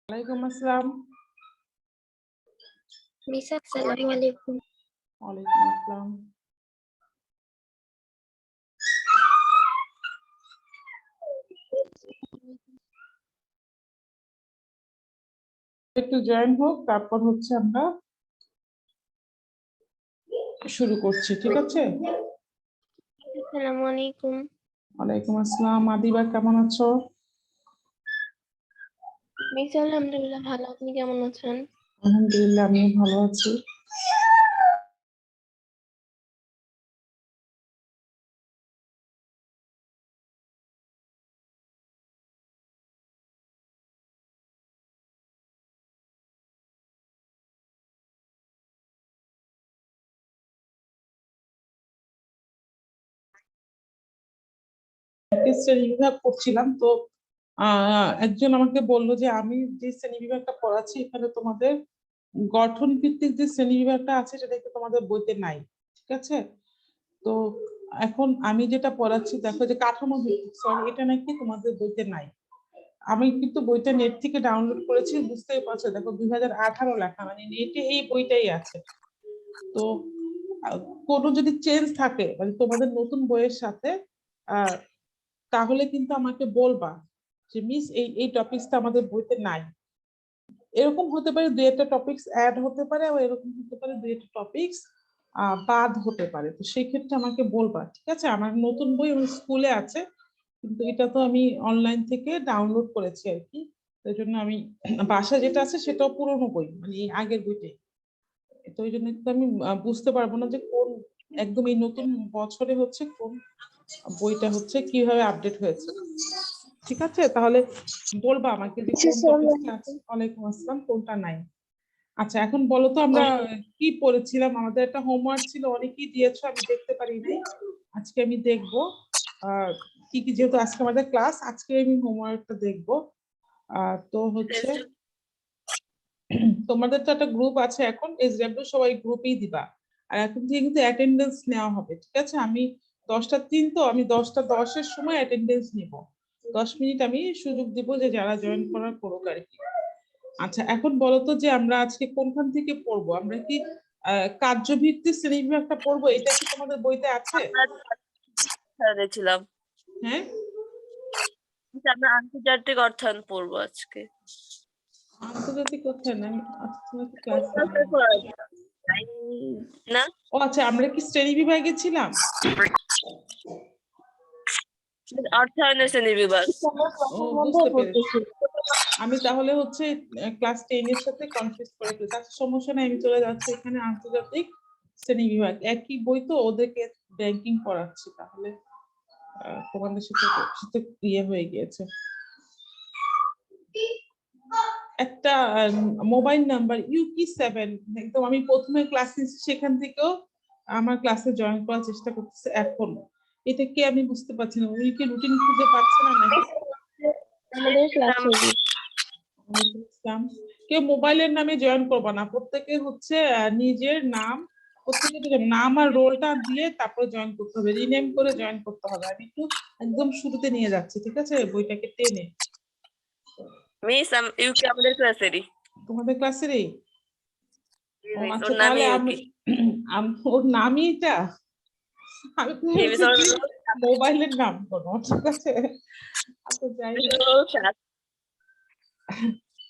ওয়ালাইকুম আসসালাম। মিস আসসালামু আলাইকুম। ওয়ালাইকুম আসসালাম। একটু জয়েন হোক, তারপর হচ্ছে আমরা শুরু করছি, ঠিক আছে? আসসালামু আলাইকুম। ওয়ালাইকুম আসসালাম। আদিবা, কেমন আছো? মিস আলহামদুলিল্লাহ ভালো, আপনি কেমন আছেন? আলহামদুলিল্লাহ, আমিও ভালো আছি। শ্রেণী বিভাগ করছিলাম তো একজন আমাকে বললো যে আমি যে শ্রেণী বিভাগটা পড়াচ্ছি এখানে তোমাদের গঠন ভিত্তিক যে শ্রেণী বিভাগটা আছে সেটা একটু তোমাদের বইতে নাই, ঠিক আছে? তো এখন আমি যেটা পড়াচ্ছি দেখো যে কাঠামো ভিত্তিক, সরি, এটা নাকি তোমাদের বইতে নাই। আমি কিন্তু বইটা নেট থেকে ডাউনলোড করেছি, বুঝতেই পারছো, দেখো 2018 লেখা, মানে নেটে এই বইটাই আছে। তো কোনো যদি চেঞ্জ থাকে মানে তোমাদের নতুন বইয়ের সাথে তাহলে কিন্তু আমাকে বলবা যে মিস এই এই টপিকসটা আমাদের বইতে নাই। এরকম হতে পারে দুই একটা টপিকস অ্যাড হতে পারে, আবার এরকম হতে পারে দুই একটা টপিকস বাদ হতে পারে। তো সেই ক্ষেত্রে আমাকে বলবা, ঠিক আছে? আমার নতুন বই আমার স্কুলে আছে, কিন্তু এটা তো আমি অনলাইন থেকে ডাউনলোড করেছি আর কি। এই জন্য আমি বাসা যেটা আছে সেটাও পুরোনো বই, মানে এই আগের বইটাই। তো ওই জন্য কিন্তু আমি বুঝতে পারবো না যে কোন একদম এই নতুন বছরে হচ্ছে কোন বইটা হচ্ছে কিভাবে আপডেট হয়েছে। ঠিক আছে, তাহলে বলবা আমাকে যে কোন টপিকটা আছে। ওয়ালাইকুম আসসালাম, কোনটা নাই। আচ্ছা, এখন বলো তো আমরা কি পড়েছিলাম? আমাদের একটা হোমওয়ার্ক ছিল, অনেকেই দিয়েছো, আমি দেখতে পারি নাই। আজকে আমি দেখবো কি কি, যেহেতু আজকে আমাদের ক্লাস, আজকে আমি হোমওয়ার্কটা দেখবো। তো হচ্ছে তোমাদের তো একটা গ্রুপ আছে এখন, এসডব্লিউ সবাই গ্রুপেই দিবা। আর এখন থেকে কিন্তু অ্যাটেন্ডেন্স নেওয়া হবে, ঠিক আছে? আমি 10টা 3 তো আমি 10টা 10-এর সময় অ্যাটেন্ডেন্স নিব। 10 মিনিট আমি সুযোগ দিব যে যারা জয়েন করার করুক আর কি। আচ্ছা, এখন বলো তো যে আমরা আজকে কোনখান থেকে পড়বো? আমরা কি কার্যভিত্তিক শ্রেণী বিভাগটা পড়বো? এটা কি তোমাদের বইতে আছে? দেখছিলাম। হ্যাঁ, আমরা আন্তর্জাতিক অর্থায়ন পড়বো আজকে। আন্তর্জাতিক অর্থায়ন? আমি ক্লাস না, ও আচ্ছা, আমরা কি শ্রেণী বিভাগে ছিলাম? অর্থায়নের শ্রেণী বিভাগ। ও, বুঝতে পেরেছি। আমি তাহলে হচ্ছে ক্লাস 10 এর সাথে কনফিউজ করে ফেলছি। আচ্ছা, সমস্যা নাই, আমি চলে যাচ্ছি এখানে আন্তর্জাতিক শ্রেণী বিভাগ। একই বই তো, ওদেরকে ব্যাংকিং পড়াচ্ছি, তাহলে তোমাদের সাথে সাথে ইয়ে হয়ে গিয়েছে। একটা মোবাইল নাম্বার UK7, একদম আমি প্রথমে ক্লাস নিচ্ছি সেখান থেকেও আমার ক্লাসে জয়েন করার চেষ্টা করতেছে এখন। এটা কি আমি বুঝতে পারছি না, উনি কি রুটিন খুঁজে পাচ্ছে না নাকি? আমাদের ক্লাসে কেউ মোবাইলের নামে জয়েন করবা না, প্রত্যেকে হচ্ছে নিজের নাম, প্রত্যেকের নাম আর রোলটা দিয়ে তারপরে জয়েন করতে হবে, রিনেম করে জয়েন করতে হবে। আমি একটু একদম শুরুতে নিয়ে যাচ্ছি, ঠিক আছে, বইটাকে টেনে। মিস ইউকে আমাদের ক্লাসেরই। তোমাদের ক্লাসেরই? ও আচ্ছা, ওর নামই তাহলে ইউকে। ওর নামই এটা? আমি মোবাইলের নাম কোনো, ঠিক আছে? আচ্ছা, যাই হোক,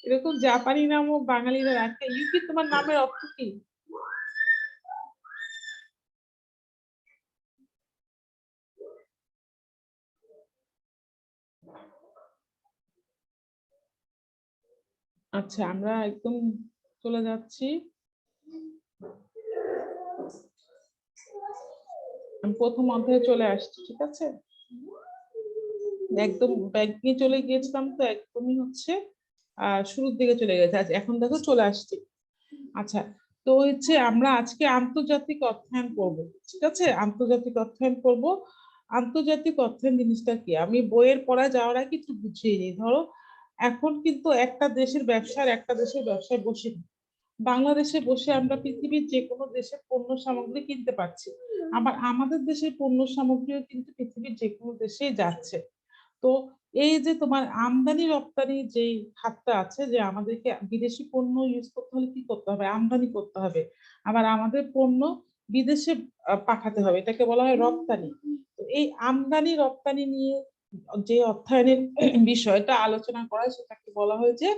এরকম জাপানি নামও বাঙালিরা রাখে। ইউকি তোমার নামের অর্থ কি? আচ্ছা, আমরা একদম চলে যাচ্ছি। আমি প্রথম অধ্যায়ে চলে আসছি, ঠিক আছে? একদম ব্যাংকে চলে গিয়েছিলাম তো একদমই হচ্ছে শুরুর দিকে চলে গেছে। আচ্ছা, এখন দেখো চলে আসছি। আচ্ছা, তো হচ্ছে আমরা আজকে আন্তর্জাতিক অর্থায়ন করব, ঠিক আছে? আন্তর্জাতিক অর্থায়ন করব। আন্তর্জাতিক অর্থায়ন জিনিসটা কি আমি বইয়ের পড়া যাওয়ার আগে কিছু বুঝিয়ে নিই। ধরো, এখন কিন্তু একটা দেশের ব্যবসায় বসে নেই। বাংলাদেশে বসে আমরা পৃথিবীর যে কোনো দেশের পণ্য সামগ্রী কিনতে পারছি। আবার আমাদের দেশের পণ্য সামগ্রীও কিন্তু পৃথিবীর যে কোনো দেশেই যাচ্ছে। তো এই যে তোমার আমদানি রপ্তানি যে খাতটা আছে, যে আমাদেরকে বিদেশি পণ্য ইউজ করতে হলে কি করতে হবে, আমদানি করতে হবে, আবার আমাদের পণ্য বিদেশে পাঠাতে হবে, এটাকে বলা হয় রপ্তানি। তো এই আমদানি রপ্তানি নিয়ে যে অর্থায়নের বিষয়টা আলোচনা করা হয় সেটাকে বলা হয় যে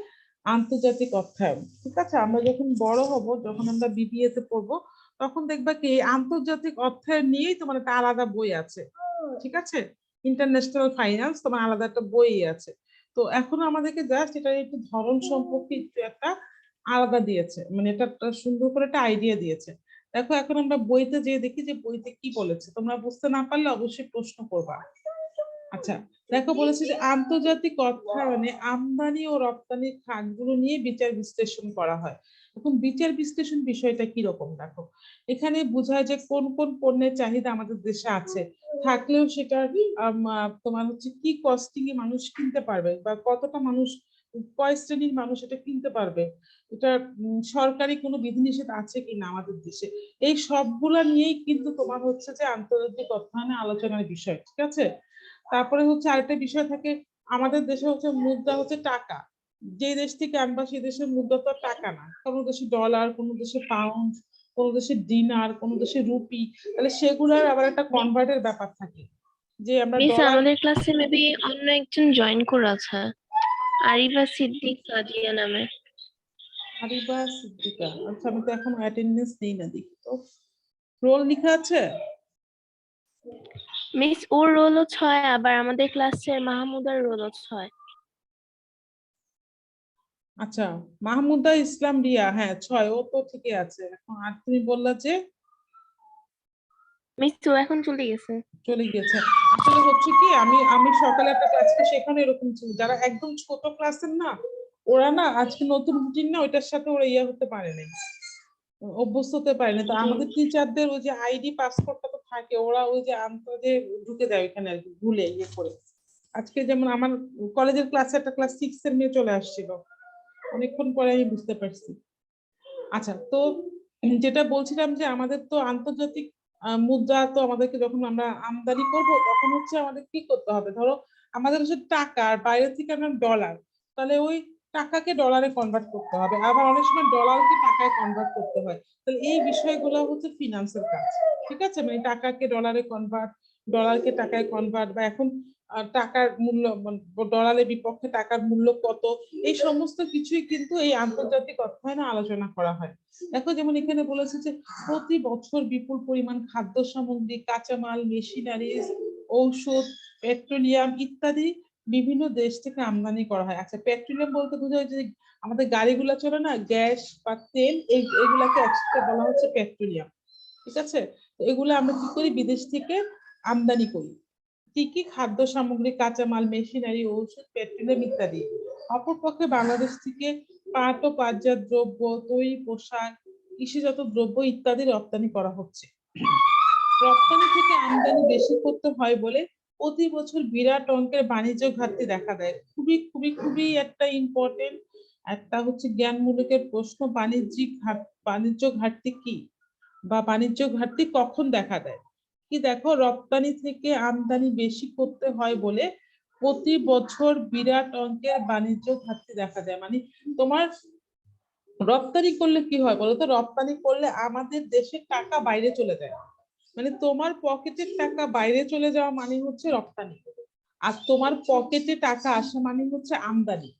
আন্তর্জাতিক অর্থায়ন। ঠিক আছে, আমরা যখন বড় হব, যখন আমরা বিবিএ তে পড়বো, তখন দেখবা কি এই আন্তর্জাতিক অর্থায়ন নিয়েই তোমার একটা আলাদা বই আছে। ঠিক আছে, ইন্টারন্যাশনাল ফাইন্যান্স তোমার আলাদা একটা বই আছে। তো এখন আমাদেরকে জাস্ট এটা একটু ধরন সম্পর্কে একটু একটা আলাদা দিয়েছে, মানে এটা একটা সুন্দর করে একটা আইডিয়া দিয়েছে। দেখো এখন আমরা বইতে যে দেখি যে বইতে কি বলেছে, তোমরা বুঝতে না পারলে অবশ্যই প্রশ্ন করবা। আচ্ছা, দেখো বলেছে যে আন্তর্জাতিক অর্থায়নে আমদানি ও রপ্তানির খাতগুলো নিয়ে বিচার বিশ্লেষণ করা হয়। এখন বিচার বিশ্লেষণ বিষয়টা কি রকম, দেখো এখানে বোঝায় যে কোন কোন পণ্যের চাহিদা আমাদের দেশে আছে, থাকলেও সেটা তোমার হচ্ছে কি কস্টিং এ মানুষ কিনতে পারবে, বা কতটা মানুষ, কয় শ্রেণীর মানুষ এটা কিনতে পারবে, এটা সরকারি কোনো বিধিনিষেধ আছে কিনা আমাদের দেশে, এই সবগুলা নিয়েই কিন্তু তোমার হচ্ছে যে আন্তর্জাতিক অর্থায়নে আলোচনার বিষয়। ঠিক আছে, তারপরে হচ্ছে আরেকটা বিষয় থাকে, আমাদের দেশে হচ্ছে মুদ্রা হচ্ছে টাকা, যে দেশ থেকে আনবা সেই দেশের মুদ্রা তো আর টাকা না, কোনো দেশে ডলার, কোনো দেশে পাউন্ড, কোনো দেশে দিনার, কোনো দেশে রুপি, তাহলে সেগুলোর আবার একটা কনভার্টের ব্যাপার থাকে, যে আমরা মিস ডলার। আমাদের ক্লাসে মেবি অন্য একজন জয়েন করে আছে, আরিফা সিদ্দিক সাদিয়া নামে। হারিবা সিদ্দিকা, আচ্ছা আমি তো এখন অ্যাটেন্ডেন্স নেই না, দেখি তো রোল লেখা আছে। মিস ওর রোলও 6, আবার আমাদের ক্লাসের মাহমুদার রোলও 6। আচ্ছা, মাহমুদা ইসলাম রিয়া, হ্যাঁ 6, ও তো ঠিকই আছে। এখন আর তুমি বললা যে মিস ও এখন চলে গেছে। চলে গেছে। আসলে হচ্ছে কি, আমি আমি সকালে একটা ক্লাসে, সেখানে এরকম ছিল, যারা একদম ছোট ক্লাসের না, ওরা না আজকে নতুন রুটিন না, ওইটার সাথে ওরা ইয়ে হতে পারে নাই, অভ্যস্ত হতে পারে না। তো জি। আমাদের টিচারদের ওই যে আইডি পাসপোর্টটা তো থাকে, ওরা ওই যে আন্তর্জে ঢুকে যায় ওইখানে আর কি, ভুলে ইয়ে করে। আজকে যেমন আমার কলেজের ক্লাসে একটা ক্লাস 6 এর মেয়ে চলে আসছিল, অনেকক্ষণ পরে আমি বুঝতে পারছি। আচ্ছা, তো যেটা বলছিলাম যে আমাদের তো আন্তর্জাতিক মুদ্রা, তো আমাদেরকে যখন আমরা আমদানি করব তখন হচ্ছে আমাদের কি করতে হবে, ধরো আমাদের হচ্ছে টাকা আর বাইরে থেকে আমরা ডলার, তাহলে ওই টাকাকে ডলারে কনভার্ট করতে হবে, আবার অনেক সময় ডলারকে টাকায় কনভার্ট করতে হয়। তাহলে এই বিষয়গুলো হচ্ছে ফিনান্সের কাজ। ঠিক আছে, মানে টাকাকে ডলারে কনভার্ট, ডলারকে টাকায় কনভার্ট, বা এখন টাকার মূল্য, ডলারের বিপক্ষে টাকার মূল্য কত, এই সমস্ত কিছুই কিন্তু এই আন্তর্জাতিক অর্থায়নে আলোচনা করা হয়। দেখো যেমন এখানে বলেছে যে প্রতি বছর বিপুল পরিমাণ খাদ্য সামগ্রী, কাঁচামাল, মেশিনারিজ, ঔষধ, পেট্রোলিয়াম ইত্যাদি বিভিন্ন দেশ থেকে আমদানি করা হয়। আচ্ছা, পেট্রোলিয়াম বলতে বোঝায় যে আমাদের গাড়িগুলো চলে না, গ্যাস বা তেল, এগুলাকে একসাথে বলা হচ্ছে পেট্রোলিয়াম। ঠিক আছে, তো এগুলো আমরা কি করি, বিদেশ থেকে আমদানি করি। কি কি খাদ্য সামগ্রী, কাঁচামাল, মেশিনারি, ঔষধ, পেট্রোলিয়াম ইত্যাদি। অপরপক্ষে বাংলাদেশ থেকে পাট ও পাটজাত দ্রব্য, তৈরি পোশাক, কৃষিজাত দ্রব্য ইত্যাদি রপ্তানি করা হচ্ছে। রপ্তানি থেকে আমদানি বেশি করতে হয় বলে প্রতি বছর বিরাট অঙ্কের বাণিজ্য ঘাটতি দেখা দেয়। খুবই খুবই খুবই একটা ইম্পর্টেন্ট একটা হচ্ছে জ্ঞানমূলকের প্রশ্ন, বাণিজ্য ঘাটতি কি, বা বাণিজ্য ঘাটতি কখন দেখা দেয়। কি দেখো, রপ্তানি থেকে আমদানি বেশি করতে হয় বলে প্রতি বছর বিরাট অঙ্কের বাণিজ্য ঘাটতি দেখা যায়। মানে তোমার রপ্তানি করলে কি হয় বলতো, রপ্তানি করলে আমাদের দেশের টাকা বাইরে চলে যায়, মানে তোমার পকেটের টাকা বাইরে চলে যাওয়া মানে হচ্ছে রপ্তানি, আর তোমার পকেটে টাকা আসা মানে হচ্ছে আমদানি।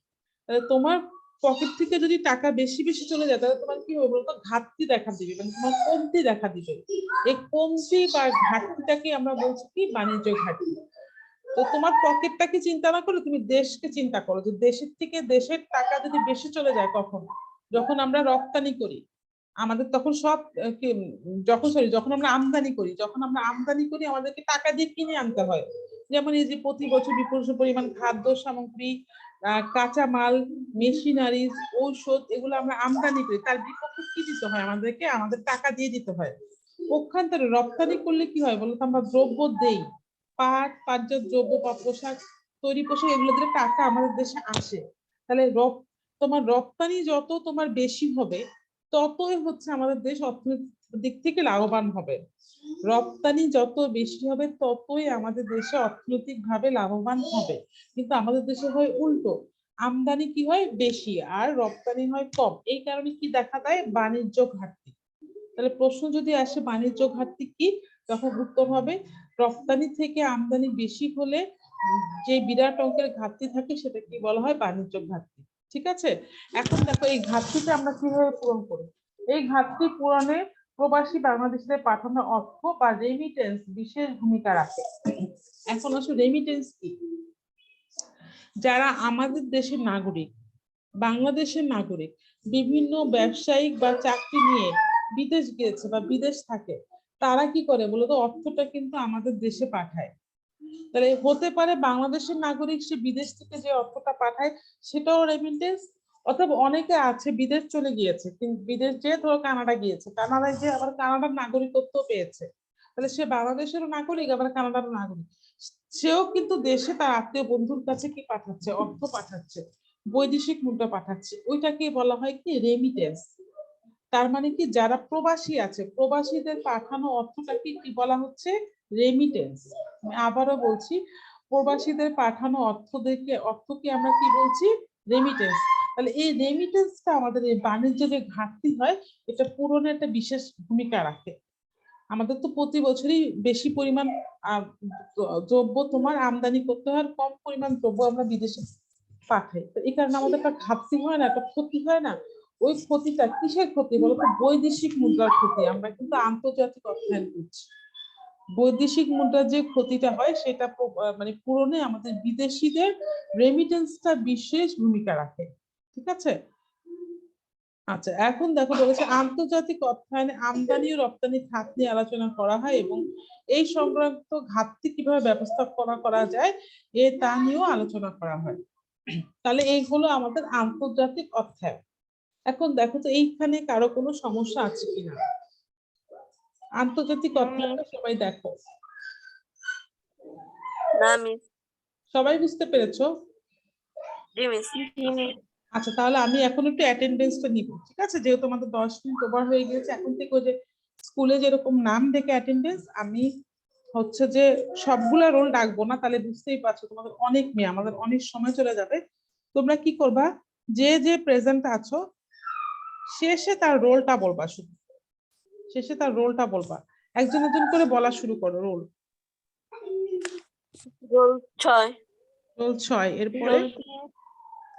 তাহলে তোমার পকেট থেকে যদি টাকা বেশি বেশি চলে যায়, তাহলে তোমার কি হবে বলতো, ঘাটতি দেখা দিবে, মানে তোমার কমতি দেখা দিবে। এই কমতি বা ঘাটতিটাকে আমরা বলছি কি, বাণিজ্য ঘাটতি। তো তোমার পকেটটাকে চিন্তা না করে তুমি দেশকে চিন্তা করো, যে দেশের থেকে দেশের টাকা যদি বেশি চলে যায় কখন, যখন আমরা রপ্তানি করি, আমাদের তখন সব যখন আমরা আমদানি করি, আমাদেরকে টাকা দিয়ে কিনে আনতে হয়। যেমন এই যে প্রতি বছর বিপুল পরিমাণ খাদ্য সামগ্রী, কাঁচা মাল, মেশিনারিজ, ঔষধ, এগুলো আমরা আমদানি করি, তার বিপক্ষে কি দিতে হয় আমাদেরকে, আমাদের টাকা দিয়ে দিতে হয়। পক্ষান্তরে রপ্তানি করলে কি হয় বলতো, আমরা দ্রব্য দেই, পাট, পাটজাত দ্রব্য বা পোশাক, তৈরি পোশাক, এগুলো দিয়ে টাকা আমাদের দেশে আসে। তাহলে তোমার রপ্তানি যত তোমার বেশি হবে, ততই হচ্ছে আমাদের দেশ অর্থনীতি দিক থেকে লাভবান হবে। রপ্তানি যত বেশি হবে ততই আমাদের দেশে অর্থনৈতিক ভাবে লাভবান হবে, কিন্তু আমাদের দেশে হয় উল্টো, আমদানি কি হয় বেশি আর রপ্তানি হয় কম। এই কারণে কি দেখা দেয়, বাণিজ্য ঘাটতি। তাহলে প্রশ্ন যদি আসে বাণিজ্য ঘাটতি কি, তখন উত্তর হবে রপ্তানি থেকে আমদানি বেশি হলে যে বিরাট অঙ্কের ঘাটতি থাকে সেটা কি বলা হয়, বাণিজ্য ঘাটতি। ঠিক আছে, এখন দেখো এই ঘাটতিটা আমরা কিভাবে পূরণ করি। এই ঘাটতি পূরণে প্রবাসী বাংলাদেশিদের পাঠানো অর্থ বা রেমিটেন্স বিশেষ ভূমিকা রাখে। এখন আসলে রেমিটেন্স কি, যারা আমাদের দেশের নাগরিক, বাংলাদেশের নাগরিক, বিভিন্ন ব্যবসায়িক বা চাকরি নিয়ে বিদেশ গিয়েছে বা বিদেশ থাকে, তারা কি করে বলতো, অর্থটা কিন্তু আমাদের দেশে পাঠায়। তাহলে হতে পারে বাংলাদেশের নাগরিক সে বিদেশ থেকে যে অর্থটা পাঠায় সেটাও রেমিটেন্স, অথবা অনেকে আছে বিদেশ চলে গিয়েছে, কিন্তু বিদেশ যে ধরো কানাডা গিয়েছে, কানাডায় যে আবার কানাডার নাগরিকত্ব পেয়েছে, তাহলে সে বাংলাদেশেরও নাগরিক আবার কানাডারও নাগরিক, সেও কিন্তু দেশে তার আত্মীয় বন্ধুর কাছে কি পাঠাচ্ছে, অর্থ পাঠাচ্ছে, বৈদেশিক মুদ্রা পাঠাচ্ছে, ওইটাকে বলা হয় কি রেমিটেন্স। তার মানে কি যারা প্রবাসী আছে, প্রবাসীদের পাঠানো অর্থটাকে কি বলা হচ্ছে, রেমিটেন্স। আমি আবারও বলছি, প্রবাসীদের পাঠানো অর্থকে আমরা কি বলছি, রেমিটেন্স। তাহলে এই রেমিটেন্সটা আমাদের এই বাণিজ্য যে ঘাটতি হয় এটা পূরণে একটা বিশেষ ভূমিকা রাখে। আমাদের তো প্রতি বছরই বেশি পরিমাণ দ্রব্য তোমার আমদানি করতে হয়, কম পরিমাণ দ্রব্য আমরা বিদেশে পাঠাই, তো এই কারণে আমাদের একটা ঘাটতি হয় না, একটা ক্ষতি হয় না। ওই ক্ষতিটা কিসের ক্ষতি বলতো, বৈদেশিক মুদ্রার ক্ষতি। আমরা কিন্তু আন্তর্জাতিক অর্থায়ন করছি, বৈদেশিক মুদ্রার যে ক্ষতিটা হয় সেটা মানে পূরণে আমাদের বিদেশিদের রেমিটেন্সটা বিশেষ ভূমিকা রাখে। ঠিক আছে, আচ্ছা এখন দেখো বলেছে আন্তর্জাতিক অর্থায়নে আমদানি ও রপ্তানি খাত নিয়ে আলোচনা করা হয় এবং এই সংক্রান্ত ঘাটতি কিভাবে ব্যবস্থাপনা করা যায় তা নিয়েও আলোচনা করা হয়। তাহলে এই হলো আমাদের আন্তর্জাতিক অর্থায়ন। এখন দেখো তো এইখানে কারো কোনো সমস্যা আছে কিনা, আন্তর্জাতিক অর্থায়নটা সবাই দেখো, না মিস। সবাই বুঝতে পেরেছো? জি মিস। আচ্ছা তাহলে আমি এখন একটু অ্যাটেন্ডেন্সটা নিব, ঠিক আছে, যেহেতু আমাদের 10 মিনিট ওভার হয়ে গেছে। এখন থেকে ওই যে স্কুলে যেরকম নাম ডেকে অ্যাটেন্ডেন্স, আমি হচ্ছে যে সবগুলা রোল ডাকবো না, তাহলে বুঝতেই পারছো তোমাদের অনেক মেয়ে, আমাদের অনেক সময় চলে যাবে। তোমরা কি করবা, যে যে প্রেজেন্ট আছো শেষে তার রোলটা বলবা, শুধু শেষে তার রোলটা বলবা, একজন একজন করে বলা শুরু করো রোল। রোল 6। রোল 6, এরপরে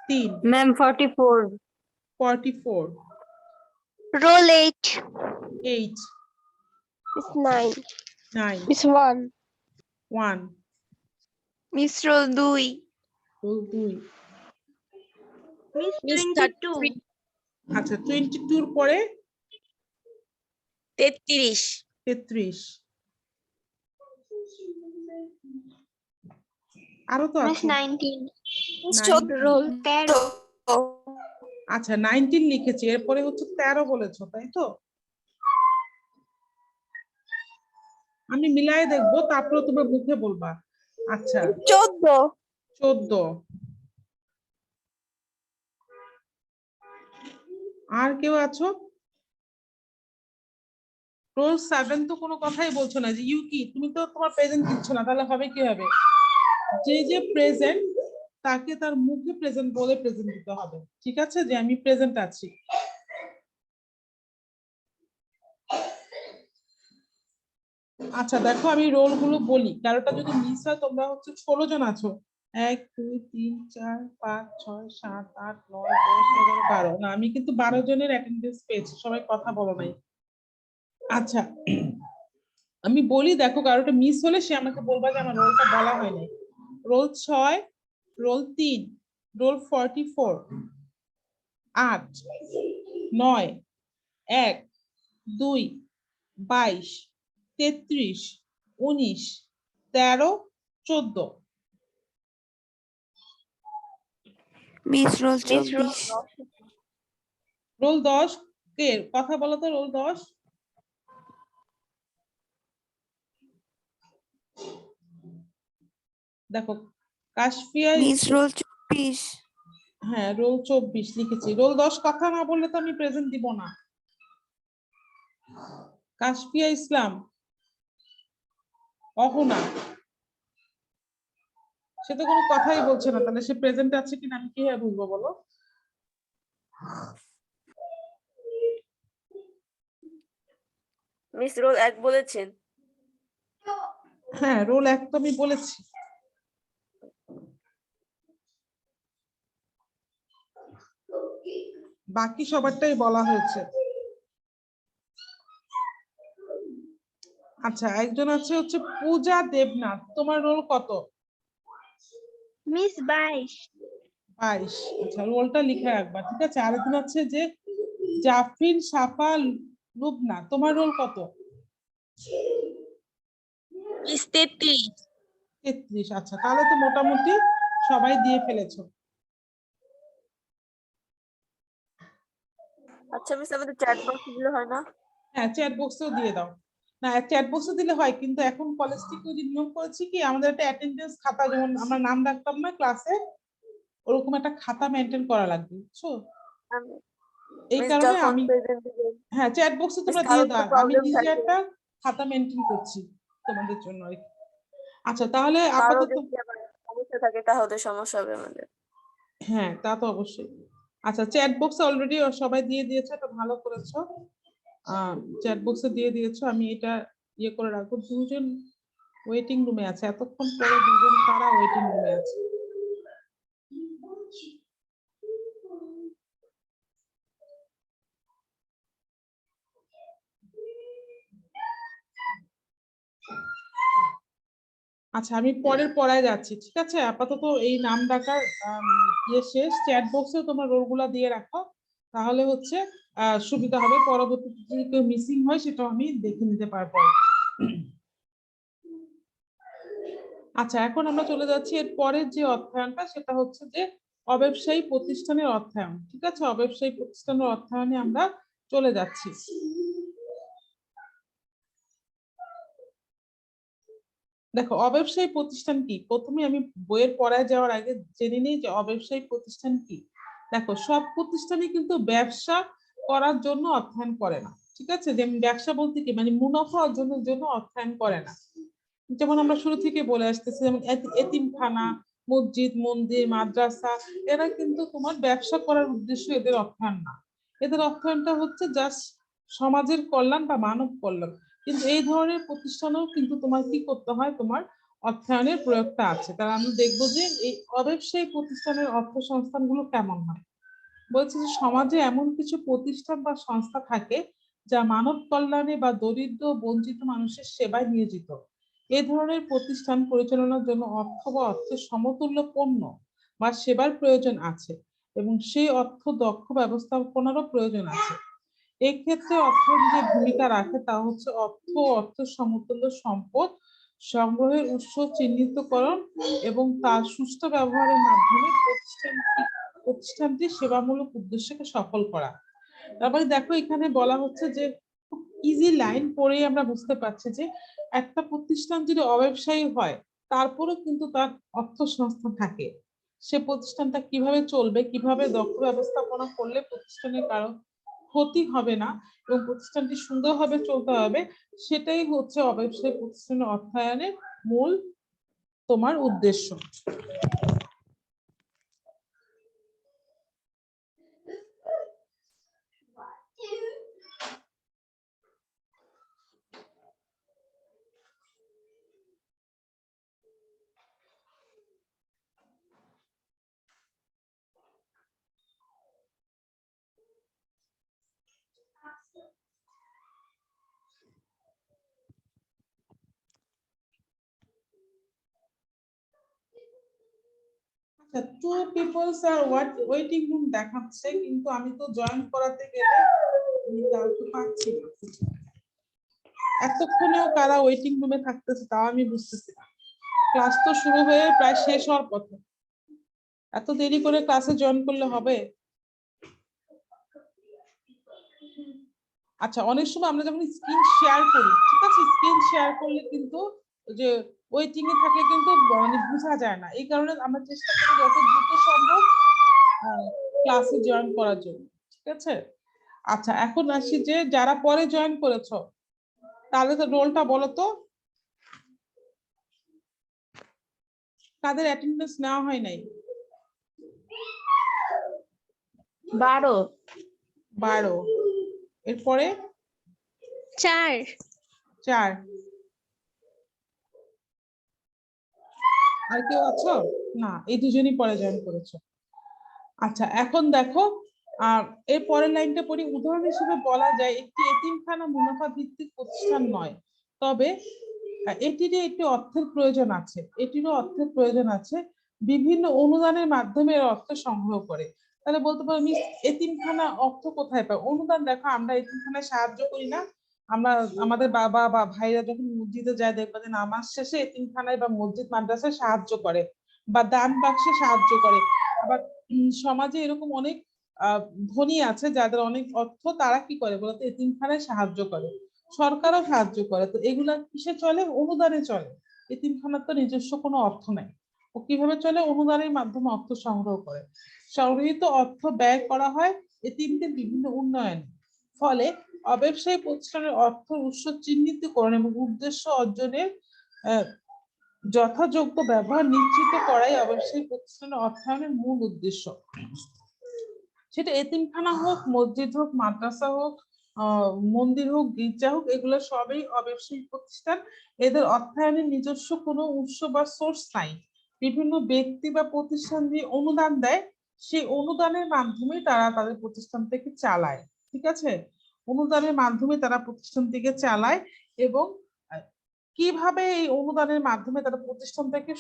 3, ma'am 44 44, Roll 8, 8, Miss 9, 9, Miss 1, 1, Miss Roll 2, roll 2, Miss Miss 22, আচ্ছা 22 এর পরে 33 33, আরো তো Miss আছে 19, Miss 19, Roll 13, আচ্ছা 19 লিখেছি, এরপরে হচ্ছে 13 বলেছো তাই তো, আমি মিলাই দেখবো তারপরে তোমরা মুখে বলবা। আচ্ছা 14, 14, আর কেউ আছো? রোল 7 তো কোনো কথাই বলছো না, যে ইউকি তুমি তো তোমার প্রেজেন্ট দিচ্ছ না, তাহলে হবে কি হবে, যে যে প্রেজেন্ট তাকে তার মুখে প্রেজেন্ট বলে প্রেজেন্ট দিতে হবে, ঠিক আছে, যে আমি প্রেজেন্ট আছি। আচ্ছা দেখো আমি রোল গুলো বলি, কারোটা যদি মিস হয়, তোমরা হচ্ছে 16 জন আছো, 1 2 3 4 5 6 7 8 9 10 11 12, না আমি কিন্তু 12 জনের অ্যাটেন্ডেন্স পেয়েছি, সবাই কথা বলো নাই। আচ্ছা আমি বলি, দেখো কারোটা মিস হলে সে আমাকে বলবা যে আমার রোলটা বলা হয় নাই। Roll 6, roll 3, roll 44, 8 9 1 2 22 33 19 13 14, Miss Roll Miss 24, Roll role 10 কে কথা বলো তো, রোল 10, দেখো কাশফিয়া, Miss Roll 24, হ্যাঁ রোল 24 লিখেছি, রোল 10 কথা না বললে তো আমি প্রেজেন্ট দিব না। কাশফিয়া ইসলাম, অহনা, সে তো কোনো কথাই বলছে না, তাহলে সে প্রেজেন্ট আছে কিনা আমি কিভাবে বুঝবো বলো? মিস রোল 1 বলেছেন। হ্যাঁ, রোল 1 তো আমি বলেছি। বাকি সবারটাই বলা হয়েছে। আচ্ছা, একজন আছে হচ্ছে পূজা দেবনাথ, তোমার রোল কত? মিস 22। 22। আচ্ছা, রোলটা লিখে রাখবা, ঠিক আছে। আরেকজন আছে যে জাফরিন সাফা লুবনা, তোমার রোল কত? মিস 33। 33। আচ্ছা, তাহলে তো মোটামুটি সবাই দিয়ে ফেলেছো। আচ্ছা মিস, আমাদের চ্যাট বক্স দিলে হয় না? হ্যাঁ, চ্যাট বক্সেও দিয়ে দাও। না, চ্যাট বক্সে দিলে হয়, কিন্তু এখন কলেজ থেকে যে নিয়ম করেছি কি, আমাদের একটা অ্যাটেন্ডেন্স খাতা, যেমন আমরা নাম রাখতাম না ক্লাসে, ওরকম একটা খাতা মেনটেন করা লাগবে, বুঝছো? এই মিস কারণে যখন আমি, প্রেজেন্ট দিবেন, হ্যাঁ, চ্যাট বক্সে মিস তোমরা কারো দিয়ে যদি দাও, আমি প্রবলেম নিজে থাকে, একটা খাতা মেনটেন করছি তোমাদের জন্য আর কি। আচ্ছা, তাহলে কারো আপাতত, যদি আবার সমস্যা থাকে তাহলে সমস্যা হবে আমাদের। হ্যাঁ, তা তো অবশ্যই। আচ্ছা, চ্যাট বক্সে অলরেডি সবাই দিয়ে দিয়েছে, তো ভালো করেছো। চ্যাট বক্সে দিয়ে দিয়েছো, আমি এটা ইয়ে করে রাখবো। দুজন ওয়েটিং রুমে আছে, এতক্ষণ পরে দুজন কারা ওয়েটিং রুমে আছে? আচ্ছা, আমি পরের পড়ায় যাচ্ছি, ঠিক আছে। আপাতত এই নাম ডাকার ইয়ে শেষ। চ্যাট বক্সে তোমার রোলগুলা দিয়ে রাখো, তাহলে হচ্ছে সুবিধা হবে। পরবর্তীতে যদি কেউ মিসিং হয় সেটাও আমি দেখে নিতে পারবো। আচ্ছা, এখন আমরা চলে যাচ্ছি এর পরের যে অধ্যয়নটা, সেটা হচ্ছে যে অব্যবসায়ী প্রতিষ্ঠানের অধ্যয়ন, ঠিক আছে। অব্যবসায়ী প্রতিষ্ঠানের অধ্যয়নে আমরা চলে যাচ্ছি। দেখো, অব্যবসায়ী প্রতিষ্ঠান কি, প্রথমে আমি বইয়ের পড়ায় যাওয়ার আগে জেনে নিই যে অব্যবসায়ী প্রতিষ্ঠান কি। দেখো, সব প্রতিষ্ঠানই কিন্তু ব্যবসা করার জন্য অধ্যয়ন করে না, ঠিক আছে। যেমন ব্যবসা বলতে কি, মানে মুনাফা অর্জনের জন্য অধ্যয়ন করে না। যেমন আমরা শুরু থেকে বলে আসতেছি, যেমন এতিমখানা, মসজিদ, মন্দির, মাদ্রাসা, এরা কিন্তু তোমার ব্যবসা করার উদ্দেশ্য এদের অধ্যয়ন না। এদের অধ্যয়নটা হচ্ছে জাস্ট সমাজের কল্যাণ বা মানব কল্যাণ। কিন্তু এই ধরনের প্রতিষ্ঠানেও কিন্তু তোমার কি করতে হয়, তোমার অর্থায়নের প্রয়োগটা আছে। তাহলে আমরা দেখবো যে এই অব্যবসায়ী প্রতিষ্ঠানের অর্থ সংস্থানগুলো কেমন হয়। বলছে যে সমাজে এমন কিছু প্রতিষ্ঠান বা সংস্থা থাকে যা মানব কল্যাণে বা দরিদ্র বঞ্চিত মানুষের সেবায় নিয়োজিত। এই ধরনের প্রতিষ্ঠান পরিচালনার জন্য অর্থ বা অর্থের সমতুল্য পণ্য বা সেবার প্রয়োজন আছে, এবং সেই অর্থ দক্ষ ব্যবস্থাপনারও প্রয়োজন আছে। এক্ষেত্রে অর্থায়ন যে ভূমিকা রাখে তা হচ্ছে অর্থের সমতুল্য সম্পদ সংগ্রহের উৎস চিহ্নিতকরণ এবং তার সুষ্ঠু ব্যবহারের মাধ্যমে প্রতিষ্ঠানটি সেবামূলক উদ্দেশ্যকে সফল করা। তারপরে দেখো, এখানে বলা হচ্ছে যে খুব ইজি লাইন পড়েই আমরা বুঝতে পারছি যে একটা প্রতিষ্ঠান যদি অব্যবসায়ী হয়, তারপরেও কিন্তু তার অর্থ সংস্থান থাকে। সে প্রতিষ্ঠানটা কিভাবে চলবে, কিভাবে দক্ষ ব্যবস্থাপনা করলে প্রতিষ্ঠানের কারো ক্ষতি হবে না এবং প্রতিষ্ঠানটি সুন্দরভাবে চলতে হবে, সেটাই হচ্ছে অব্যবসায়ী প্রতিষ্ঠানের অর্থায়নের মূল তোমার উদ্দেশ্য। আচ্ছা, two peoples are waiting room দেখাচ্ছে, কিন্তু আমি তো জয়েন করাতে গেলে আমি কাউকে পাচ্ছি না। এতক্ষণেও কারা ওয়েটিং রুমে থাকতেছে তাও আমি বুঝতেছি না। ক্লাস তো শুরু হয়ে প্রায় শেষ হওয়ার পথে, এত দেরি করে ক্লাসে জয়েন করলে হবে? আচ্ছা, অনেক সময় আমরা যখন স্ক্রিন শেয়ার করি, ঠিক আছে, স্ক্রিন শেয়ার করলে কিন্তু যে ওয়েটিং এ থাকলে কিন্তু মানে বোঝা যায় না। এই কারণে আমরা চেষ্টা করি যত দ্রুত সম্ভব ক্লাসে জয়েন করার জন্য, ঠিক আছে। আচ্ছা, এখন আসি যে যারা পরে জয়েন করেছো, তাহলে তো রোলটা বলো তো, কাদের অ্যাটেন্ডেন্স নেওয়া হয় নাই? 12 12। এরপরে 4 4। আর কেউ আছো? না, এই দুজনই পরে জয়েন করেছো। আচ্ছা, এখন দেখো এর পরের লাইনটা পড়ি। উদাহরণ হিসেবে বলা যায় একটি এতিমখানা মুনাফা ভিত্তিক প্রতিষ্ঠান নয়, তবে এটিরও একটি অর্থের প্রয়োজন আছে। বিভিন্ন অনুদানের মাধ্যমে এর অর্থ সংগ্রহ করে। তাহলে বলতে পারো মিস এতিমখানা অর্থ কোথায় পায়? অনুদান। দেখো আমরা এতিমখানায় সাহায্য করি না? আমরা আমাদের বাবা বা ভাইরা যখন মসজিদে যায় দেখবা যে নামাজ শেষে এতিমখানায় বা মসজিদ মাদ্রাসায় সাহায্য করে বা দান বাক্সে সাহায্য করে। আবার সমাজে এরকম অনেক ধনী আছে যাদের অনেক অর্থ, তারা কি করে বলতো? এতিমখানায় সাহায্য করে, সরকারও সাহায্য করে। তো এগুলা কিসে চলে? অনুদানে চলে। এতিমখানার তো নিজস্ব কোনো অর্থ নাই, ও কিভাবে চলে? অনুদানের মাধ্যমে অর্থ সংগ্রহ করে। সংগৃহীত অর্থ ব্যয় করা হয় এতিমদের বিভিন্ন উন্নয়নে। ফলে অব্যবসায়ী প্রতিষ্ঠানের অর্থ উৎস চিহ্নিতকরণ এবং উদ্দেশ্য অর্জনের যথাযোগ্য ব্যবহার নিশ্চিত করাই অব্যবসায়ী প্রতিষ্ঠানের অর্থায়নের মূল উদ্দেশ্য। সেটা এতিমখানা হোক, মসজিদ হোক, মাদ্রাসা হোক, মন্দির হোক, গির্জা হোক, এগুলো সবই অব্যবসায়িক প্রতিষ্ঠান। এদের অর্থায়নের নিজস্ব কোনো উৎস বা সোর্স নাই। বিভিন্ন ব্যক্তি বা প্রতিষ্ঠান যে অনুদান দেয়, সেই অনুদানের মাধ্যমে তারা তাদের প্রতিষ্ঠান থেকে চালায়। ঠিক আছে? অনুদানের মাধ্যমে তারা প্রতিষ্ঠান থেকে চালায় এবং কিভাবে এই অনুদানের মাধ্যমে তারা প্রতিষ্ঠান থেকে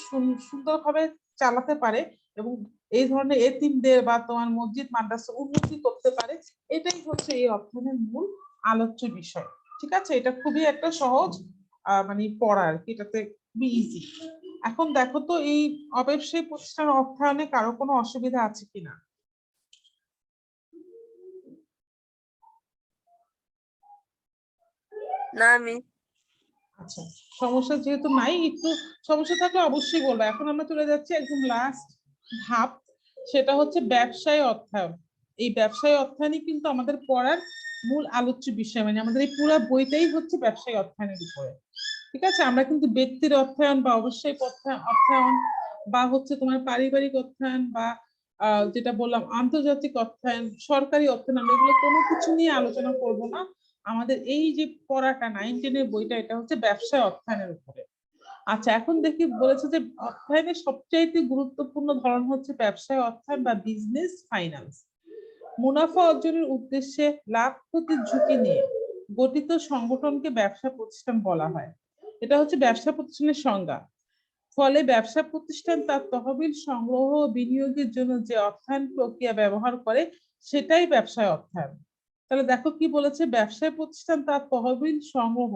সুন্দরভাবে চালাতে পারে এবং এই ধরনের এতিমদের বা তোমার মসজিদ মাদ্রাসা উন্নতি করতে পারে, এটাই হচ্ছে এই অর্থায়নের মূল আলোচ্য বিষয়। ঠিক আছে? এটা খুবই একটা সহজ মানে পড়ার, এটাতে খুবই ইজি। এখন দেখো তো এই অব্যবসায়ী প্রতিষ্ঠান অর্থায়নে কারো কোনো অসুবিধা আছে কিনা? না আমি আচ্ছা, সমস্যা যেহেতু নাই, একটু সমস্যা থাকলে অবশ্যই বলবো। এখন আমরা চলে যাচ্ছি একদম লাস্ট ধাপ, সেটা হচ্ছে ব্যবসায় অর্থায়ন। এই ব্যবসায় অর্থায়নই কিন্তু আমাদের পড়ার মূল আলোচ্য বিষয়, মানে আমাদের এই পুরো বইটাই হচ্ছে ব্যবসায় অর্থায়নের উপরে। ঠিক আছে? আমরা কিন্তু ব্যক্তির অর্থায়ন বা অবশ্যই অর্থায়ন বা হচ্ছে তোমার পারিবারিক অর্থায়ন বা যেটা বললাম আন্তর্জাতিক অর্থায়ন, সরকারি অর্থায়ন, আমরা এগুলো কোনো কিছু নিয়ে আলোচনা করব না। আমাদের এই যে পড়াটা 9, 10 এর বইটা, এটা হচ্ছে ব্যবসায় অর্থায়নের উপরে। আচ্ছা, এখন দেখি বলেছে যে অর্থায়নের সবচাইতে গুরুত্বপূর্ণ ধরন হচ্ছে ব্যবসায় অর্থায়ন বা বিজনেস ফাইন্যান্স। মুনাফা অর্জনের উদ্দেশ্যে লাভ ক্ষতির ঝুঁকি নিয়ে গঠিত সংগঠনকে ব্যবসা প্রতিষ্ঠান বলা হয়। এটা হচ্ছে ব্যবসা প্রতিষ্ঠানের সংজ্ঞা। ফলে ব্যবসা প্রতিষ্ঠান তার তহবিল সংগ্রহ ও বিনিয়োগের জন্য যে অর্থায়ন প্রক্রিয়া ব্যবহার করে, সেটাই ব্যবসায় অর্থায়ন। তাহলে দেখো কি বলেছে? ব্যবসায় প্রতিষ্ঠান তার তহবিল সংগ্রহ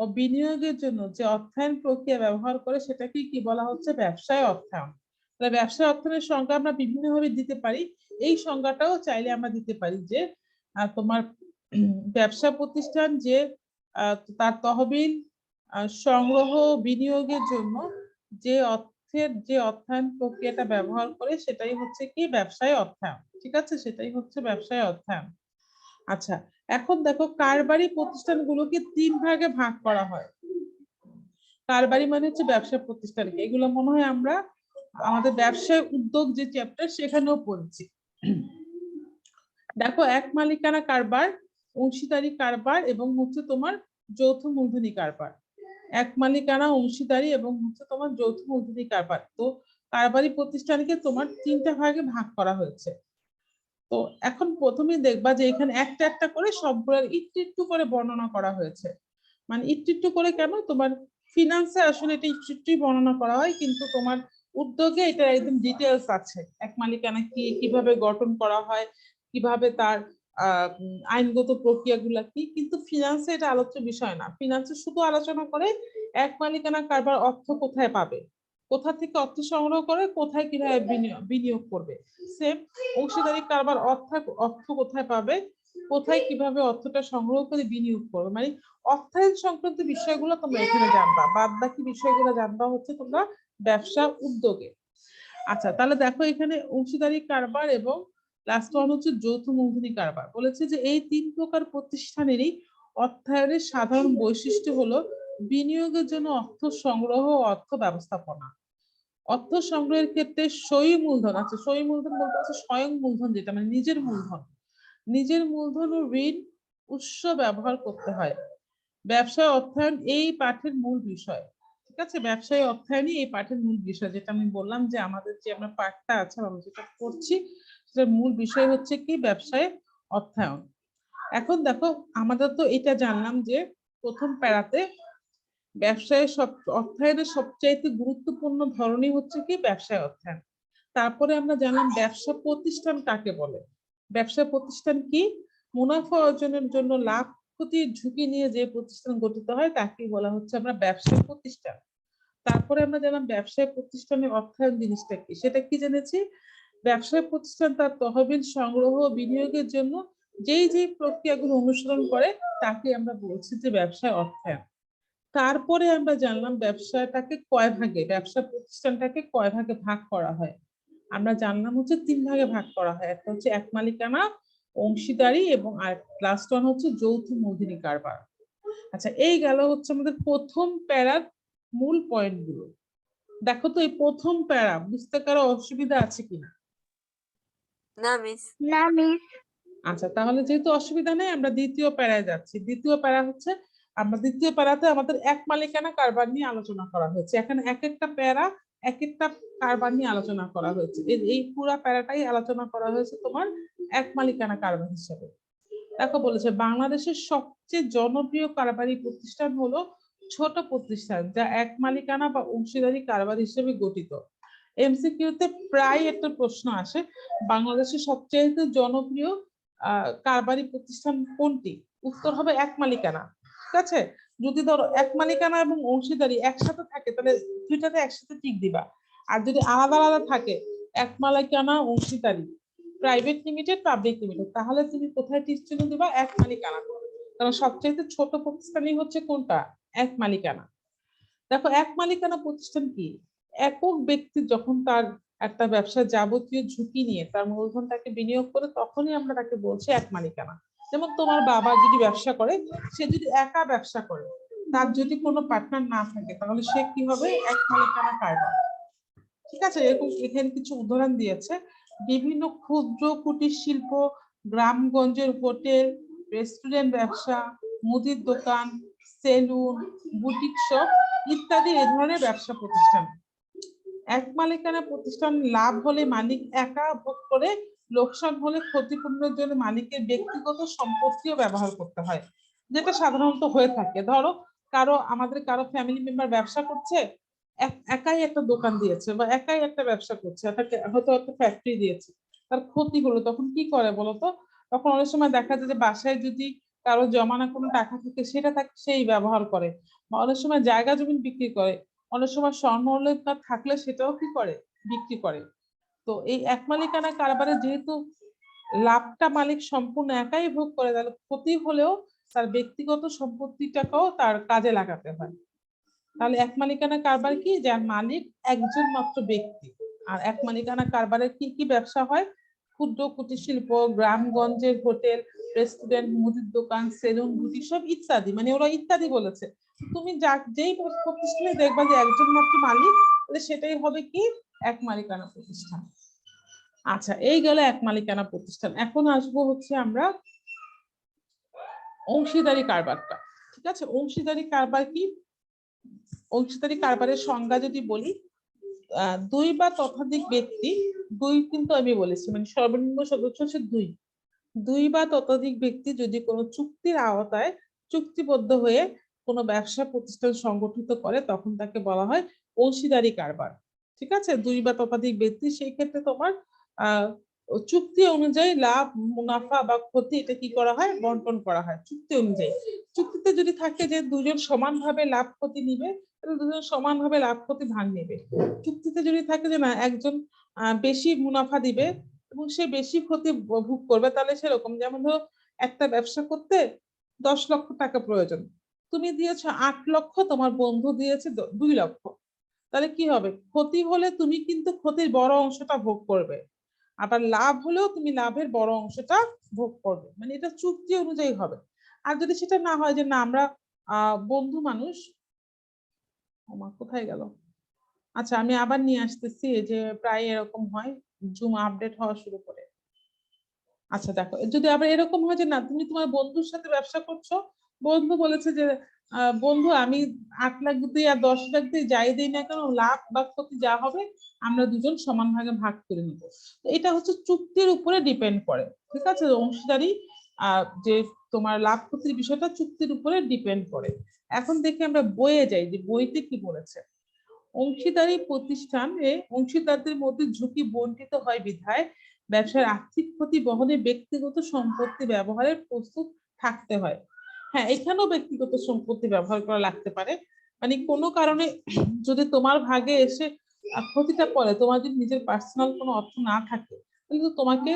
ও বিনিয়োগের জন্য যে অর্থায়ন প্রক্রিয়া ব্যবহার করে, সেটাকে কি বলা হচ্ছে? ব্যবসায় অর্থায়ন। তাহলে ব্যবসায় অর্থায়নের সংজ্ঞা আমরা বিভিন্নভাবে দিতে পারি। এই সংজ্ঞাটাও চাইলে আমরা দিতে পারি যে তোমার ব্যবসা প্রতিষ্ঠান যে তার তহবিল সংগ্রহ বিনিয়োগের জন্য যে অর্থায়ন প্রক্রিয়াটা ব্যবহার করে, সেটাই হচ্ছে কি? ব্যবসায় অর্থায়ন। ঠিক আছে? সেটাই হচ্ছে ব্যবসায় অর্থায়ন। আচ্ছা, এখন দেখো কারবারি প্রতিষ্ঠানগুলোকে 3 ভাগে ভাগ করা হয়। কারবারি মানে হচ্ছে ব্যবসা প্রতিষ্ঠানকে, এগুলো মনে হয় আমরা আমাদের ব্যবসায় উদ্যোগ যে চ্যাপ্টার সেখানেও পড়েছি। দেখো, এক মালিকানা কারবার, অংশীদারি কারবার এবং হচ্ছে তোমার যৌথ মূলধনী কারবার। এক মালিকানা, অংশীদারি এবং হচ্ছে তোমার যৌথ মূলধনী কারবার। তো কারবারি প্রতিষ্ঠানকে তোমার 3টা ভাগে ভাগ করা হয়েছে। তো এখন প্রথমেই দেখবা যে এখানে একটা একটা করে সবগুলোর একটু একটু করে বর্ণনা করা হয়েছে। মানে একটু একটু করে কেন? তোমার ফিনান্সে আসলে এটা একটু একটু বর্ণনা করা হয়, কিন্তু তোমার উদ্যোগে এটা একদম ডিটেলস আছে। এক মালিকানা কি, কিভাবে গঠন করা হয়, কিভাবে তার আইনগত প্রক্রিয়াগুলা কি, কিন্তু ফিনান্সে এটা আলোচ্য বিষয় না। ফিনান্সে শুধু আলোচনা করে এক মালিকানা কারবার অর্থ কোথায় পাবে, কোথা থেকে অর্থ সংগ্রহ করে, কোথায় কিভাবে বিনিয়োগ করবে। সেম অংশীদারি কারবার অর্থ কোথায় পাবে, কোথায় কিভাবে অর্থটা সংগ্রহ করে বিনিয়োগ করবে। মানে অর্থায়ন সংক্রান্ত বিষয়গুলো তোমরা এখানে জানবা, বাদ বাকি বিষয়গুলো জানবা হচ্ছে তোমরা ব্যবসা উদ্যোগে। আচ্ছা, তাহলে দেখো এখানে অংশীদারি কারবার এবং লাস্ট ওয়ান হচ্ছে যৌথ মূলধনী কারবার। বলেছে যে এই 3 প্রকার প্রতিষ্ঠানেরই অর্থায়নের সাধারণ বৈশিষ্ট্য হলো বিনিয়োগের জন্য অর্থ সংগ্রহ ও অর্থ ব্যবস্থাপনা। অর্থ সংগ্রহের ক্ষেত্রে সই মূলধন আছে, সই মূলধন বলতে হচ্ছে স্বয়ং মূলধন, যেটা মানে নিজের মূলধন, নিজের মূলধন ও ঋণ উৎস ব্যবহার করতে হয়। ব্যবসায় অর্থায়ন এই পাঠের মূল বিষয়। ঠিক আছে, ব্যবসায় অর্থায়নই এই পাঠের মূল বিষয়, যেটা আমি বললাম যে আমাদের যে আমরা পাঠটা আছে আমরা যেটা করছি সেটার মূল বিষয় হচ্ছে কি ব্যবসায় অর্থায়ন। এখন দেখো আমাদের তো এটা জানলাম যে প্রথম প্যারাতে ব্যবসায় অর্থায়নের সবচাইতে গুরুত্বপূর্ণ ধরনই হচ্ছে কি ব্যবসায় অর্থায়ন। তারপরে আমরা জানলাম ব্যবসা প্রতিষ্ঠান কাকে বলে। ব্যবসা প্রতিষ্ঠান কি? মুনাফা অর্জনের জন্য লাভ ক্ষতির ঝুঁকি নিয়ে যে প্রতিষ্ঠান গঠিত হয় তাকে বলা হচ্ছে আমরা ব্যবসা প্রতিষ্ঠান। তারপরে আমরা জানলাম ব্যবসায় প্রতিষ্ঠানের অর্থায়ন জিনিসটা কি, সেটা কি জেনেছি? ব্যবসায় প্রতিষ্ঠান তার তহবিল সংগ্রহ ও বিনিয়োগের জন্য যেই যেই প্রক্রিয়াগুলো অনুসরণ করে তাকে আমরা বলছি যে ব্যবসায় অর্থায়ন। তারপরে আমরা জানলাম ব্যবসাটাকে কয় ভাগে, ব্যবসা প্রতিষ্ঠানটাকে কয় ভাগে ভাগ করা হয়। আমরা জানলাম হচ্ছে 3 ভাগে ভাগ করা হয়, একটা হচ্ছে এক মালিকানা, অংশীদারি এবং আর লাস্ট ওয়ান হচ্ছে যৌথ মূলধনী কারবার। আচ্ছা, এই গেল হচ্ছে আমাদের প্রথম প্যারার মূল পয়েন্ট গুলো। দেখো তো এই প্রথম প্যারা বুঝতে কারো অসুবিধা আছে কিনা? না মিস। না মিস। আচ্ছা, তাহলে যেহেতু অসুবিধা নেই আমরা দ্বিতীয় প্যারায় যাচ্ছি। দ্বিতীয় প্যারা হচ্ছে আমরা দ্বিতীয় প্যারাতে আমাদের এক মালিকানা কারবার নিয়ে আলোচনা করা হয়েছে। এখানে এক একটা প্যারা এক একটা কারবার নিয়ে আলোচনা করা হয়েছে। এই পুরো প্যারাটাই আলোচনা করা হয়েছে তোমার এক মালিকানা কারবার হিসেবে। দেখো বলেছে বাংলাদেশের সবচেয়ে জনপ্রিয় কারবারি প্রতিষ্ঠান হলো ছোট প্রতিষ্ঠান যা এক মালিকানা বা অংশীদারি কারবার হিসেবে গঠিত। এমসিকিউতে প্রায় একটা প্রশ্ন আসে, বাংলাদেশের সবচেয়ে জনপ্রিয় কারবারি প্রতিষ্ঠান কোনটি? উত্তর হবে এক মালিকানা। ঠিক আছে, যদি ধরো এক মালিকানা এবং অংশীদারি একসাথে থাকে তাহলে দুইটাতে একসাথে টিক দিবা, আর যদি আলাদা আলাদা থাকে এক মালিকানা অংশীদারি প্রাইভেট লিমিটেড পাবলিক লিমিটেড তাহলে তুমি কোথায় টিক চিহ্ন দিবা? এক মালিকানা। কারণ সবচেয়ে ছোট প্রতিষ্ঠানই হচ্ছে কোনটা? এক মালিকানা। দেখো এক মালিকানা প্রতিষ্ঠান কি? একক ব্যক্তি যখন তার একটা ব্যবসার যাবতীয় ঝুঁকি নিয়ে তার মূলধনটাকে বিনিয়োগ করে তখনই আমরা তাকে বলছি এক মালিকানা। যেমন তোমার বাবা যদি ব্যবসা করে, সে যদি একা ব্যবসা করে, তার যদি কোনো পার্টনার না থাকে তাহলে সে কি হবে? এক মালিকানা কারবার। ঠিক আছে, এরকম এখানে কিছু উদাহরণ দিয়েছে। বিভিন্ন ক্ষুদ্র কুটির শিল্প, গ্রামগঞ্জের হোটেল, রেস্টুরেন্ট ব্যবসা, মুদির দোকান, সেলুন, বুটিক শপ ইত্যাদি এ ধরনের ব্যবসা প্রতিষ্ঠান। এক মালিকানা প্রতিষ্ঠান লাভ হলে মালিক একা ভোগ করে, লোকসান হলে ক্ষতিপূরণের জন্য মালিকের ব্যক্তিগত সম্পত্তিও ব্যবহার করতে হয়, যেটা সাধারণত হয়ে থাকে। ধরো আমাদের কারো ফ্যামিলি মেম্বার ব্যবসা করছে, একাই একটা দোকান দিয়েছে বা একাই একটা ব্যবসা করছে, হয়তো একটা ফ্যাক্টরি দিয়েছে, তার ক্ষতি হলো তখন কি করে বলতো? তখন অনেক সময় দেখা যায় যে বাসায় যদি কারো জমানো কোনো টাকা থাকে সেটা তাকে সেই ব্যবহার করে, বা অনেক সময় জায়গা জমি বিক্রি করে, অনেক সময় স্বর্ণ অলংকার থাকলে সেটাও কি করে? বিক্রি করে। তো এই এক মালিকানা কারবারে যেহেতু লাভটা মালিক সম্পূর্ণ একাই ভোগ করে, তাহলে ক্ষতি হলেও তার ব্যক্তিগত সম্পত্তিটাকেও তার কাজে লাগাতে হয়। তাহলে এক মালিকানা কারবার কি? যার মালিক একজন মাত্র ব্যক্তি। আর এক মালিকানা কারবারের কি কি ব্যবসা হয়? ক্ষুদ্র কুটির শিল্প, গ্রামগঞ্জের হোটেল, রেস্টুরেন্ট, মুদির দোকান, সেলুন, বুটিক সব ইত্যাদি, মানে ওরা ইত্যাদি বলেছে। তুমি যেই প্রতিষ্ঠানে দেখবা যে একজন মাত্র মালিক, তাহলে সেটাই হবে কি? এক মালিকানা প্রতিষ্ঠান। আচ্ছা, এই গেল এক মালিকানা প্রতিষ্ঠান। এখন আসবো হচ্ছে আমরা অংশীদারি কারবারটা। ঠিক আছে, অংশীদারি কারবার কি? অংশীদারি কারবারের সংজ্ঞা যদি বলি, দুই বা ততোধিক ব্যক্তি, দুই কিন্তু আমি বলেছি মানে সর্বনিম্ন সদস্য হচ্ছে দুই বা ততোধিক ব্যক্তি যদি কোনো চুক্তির আওতায় চুক্তিবদ্ধ হয়ে কোনো ব্যবসা প্রতিষ্ঠান সংগঠিত করে তখন তাকে বলা হয় অংশীদারি কারবার। ঠিক আছে, দুই বা ততোধিক ব্যক্তি, সেই ক্ষেত্রে তোমার চুক্তি অনুযায়ী লাভ, মুনাফা বা ক্ষতি এটা কি করা হয়? বন্টন করা হয় চুক্তি অনুযায়ী। চুক্তিতে যদি থাকে যে দুজন সমানভাবে লাভ ক্ষতি নিবে, তাহলে দুজন সমানভাবে লাভ ক্ষতি ভাগ নেবে। চুক্তিতে যদি থাকে যে না একজন বেশি মুনাফা দিবে এবং সে বেশি ক্ষতি ভোগ করবে, তাহলে সেরকম যেমন ধরো একটা ব্যবসা করতে 10 লক্ষ টাকা প্রয়োজন, তুমি দিয়েছো 8 লক্ষ, তোমার বন্ধু দিয়েছে 2 লক্ষ, তাহলে কি হবে? ক্ষতি হলে তুমি কিন্তু ক্ষতির বড় অংশটা ভোগ করবে, আবার লাভ হলেও তুমি লাভের বড় অংশটা ভোগ করবে, মানে এটা চুক্তি অনুযায়ী হবে। আর যদি সেটা না হয় যে না আমরা বন্ধু মানুষ, আমার কোথায় গেল, আচ্ছা আমি আবার নিয়ে আসতেছি, এই যে প্রায় এরকম হয় জুম আপডেট হওয়া শুরু করে। আচ্ছা দেখো, যদি আবার এরকম হয় যে না তুমি তোমার বন্ধুর সাথে ব্যবসা করছো, বন্ধু বলেছে যে বন্ধু আমি 8 লাখ দিই আর 10 লাখ দিই, যাই দিই না কেন লাভ বা ক্ষতি যা হবে আমরা দুজন সমান ভাগে ভাগ করে নিব। তো এটা হচ্ছে চুক্তির উপরে ডিপেন্ড করে, ঠিক আছে? অংশীদারি যে তোমার লাভ ক্ষতির বিষয়টা চুক্তির উপরে ডিপেন্ড করে। এখন দেখি আমরা বইয়ে যাই যে বইতে কি বলেছে। অংশীদারি প্রতিষ্ঠানে অংশীদারদের মধ্যে ঝুঁকি বন্টিত হয় বিধায় ব্যবসার আর্থিক ক্ষতি বহনে ব্যক্তিগত সম্পত্তি ব্যবহারের প্রস্তুত থাকতে হয়। হ্যাঁ, এখানেও ব্যক্তিগত সম্পত্তি ব্যবহার করা লাগতে পারে। মানে কোনো কারণে যদি তোমার ভাগে এসে ক্ষতিটা পড়ে, তোমার যদি নিজের পার্সোনাল কোনো অর্থ না থাকে, কিন্তু তোমাকে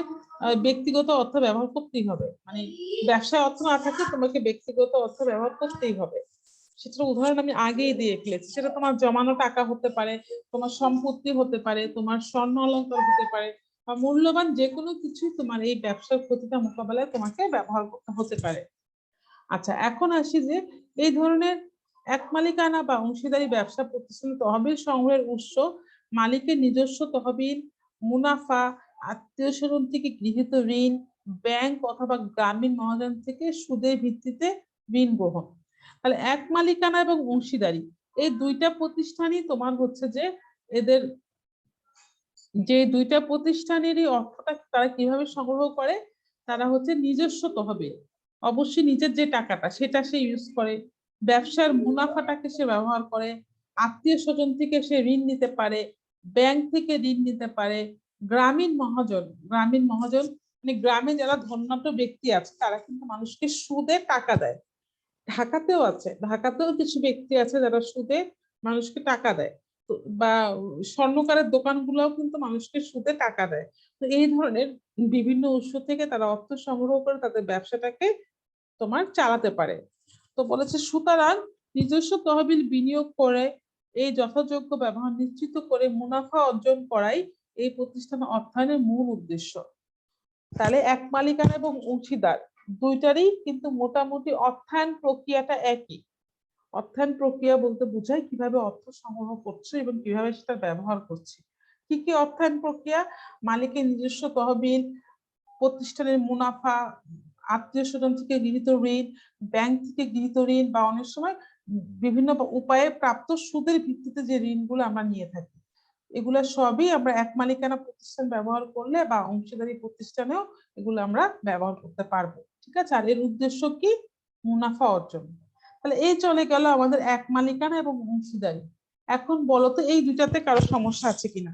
ব্যক্তিগত অর্থ ব্যবহার করতেই হবে। মানে ব্যবসায় অর্থ না থাকে, তোমাকে ব্যক্তিগত অর্থ ব্যবহার করতেই হবে। সেটার উদাহরণ আমি আগেই দিয়ে ফেলেছি। সেটা তোমার জমানো টাকা হতে পারে, তোমার সম্পত্তি হতে পারে, তোমার স্বর্ণ অলংকার হতে পারে, বা মূল্যবান যে কোনো কিছুই তোমার এই ব্যবসার ক্ষতিটা মোকাবেলায় তোমাকে ব্যবহার করতে হতে পারে। আচ্ছা, এখন আসি যে এই ধরনের এক মালিকানা বা অংশীদারি ব্যবসা প্রতিষ্ঠানে তহবিল সংগ্রহের উৎস মালিকের নিজস্ব তহবিল, মুনাফা, আত্মীয় স্বজন থেকে গৃহীত ঋণ, ব্যাংক অথবা গ্রামীণ মহাজন থেকে সুদের ভিত্তিতে ঋণ গ্রহণ। তাহলে এক মালিকানা এবং অংশীদারি এই দুইটা প্রতিষ্ঠানই তোমার হচ্ছে যে এদের যে দুইটা প্রতিষ্ঠানেরই অর্থটা তারা কিভাবে সংগ্রহ করে, তারা হচ্ছে নিজস্ব তহবিল, অবশ্যই নিজের যে টাকাটা সেটা সে ইউজ করে, ব্যবসার মুনাফাটাকে সে ব্যবহার করে, আত্মীয় স্বজন থেকে সে ঋণ নিতে পারে, ব্যাংক থেকে ঋণ নিতে পারে, গ্রামীণ মহাজন মানে গ্রামে যারা ধনাঢ্য ব্যক্তি আছে তারা কিন্তু মানুষকে সুদে টাকা দেয়। ঢাকাতেও কিছু ব্যক্তি আছে যারা সুদে মানুষকে টাকা দেয়। তো বা স্বর্ণকারের দোকানগুলোও কিন্তু মানুষকে সুদে টাকা দেয়। তো এই ধরনের বিভিন্ন উৎস থেকে তারা অর্থ সংগ্রহ করে তাদের ব্যবসাটাকে তোমার চালাতে পারে। তো বলেছে সুতরাং নিজস্ব তহবিল বিনিয়োগ করে এই যথাযোগ্য ব্যবহার নিশ্চিত করে মুনাফা অর্জন করাই এই প্রতিষ্ঠানের অর্থায়নের মূল উদ্দেশ্য। তাহলে এক মালিকানা এবং অংশীদার দুইটারই কিন্তু মোটামুটি অর্থায়ন প্রক্রিয়াটা একই। অর্থায়ন প্রক্রিয়া বলতে বোঝায় কিভাবে অর্থ সংগ্রহ করছে এবং কিভাবে সেটা ব্যবহার করছে। কি কি অর্থায়ন প্রক্রিয়া? মালিকের নিজস্ব তহবিল, প্রতিষ্ঠানের মুনাফা, আত্মীয় স্বজন থেকে গৃহীত ঋণ, ব্যাংক থেকে গৃহীত ঋণ, বা অনেক সময় বিভিন্ন উপায়ে প্রাপ্ত সুদের ভিত্তিতে যে ঋণগুলো আমরা নিয়ে থাকি, এগুলা সবই আমরা এক মালিকানা প্রতিষ্ঠান ব্যবহার করলে বা অংশীদারি প্রতিষ্ঠানেও এগুলো আমরা ব্যবহার করতে পারবো। ঠিক আছে? আর এর উদ্দেশ্য কি? মুনাফা অর্জন। তাহলে এই চলে গেল আমাদের এক মালিকানা এবং অংশীদারি। এখন বলো তো এই দুটাতে কারো সমস্যা আছে কিনা?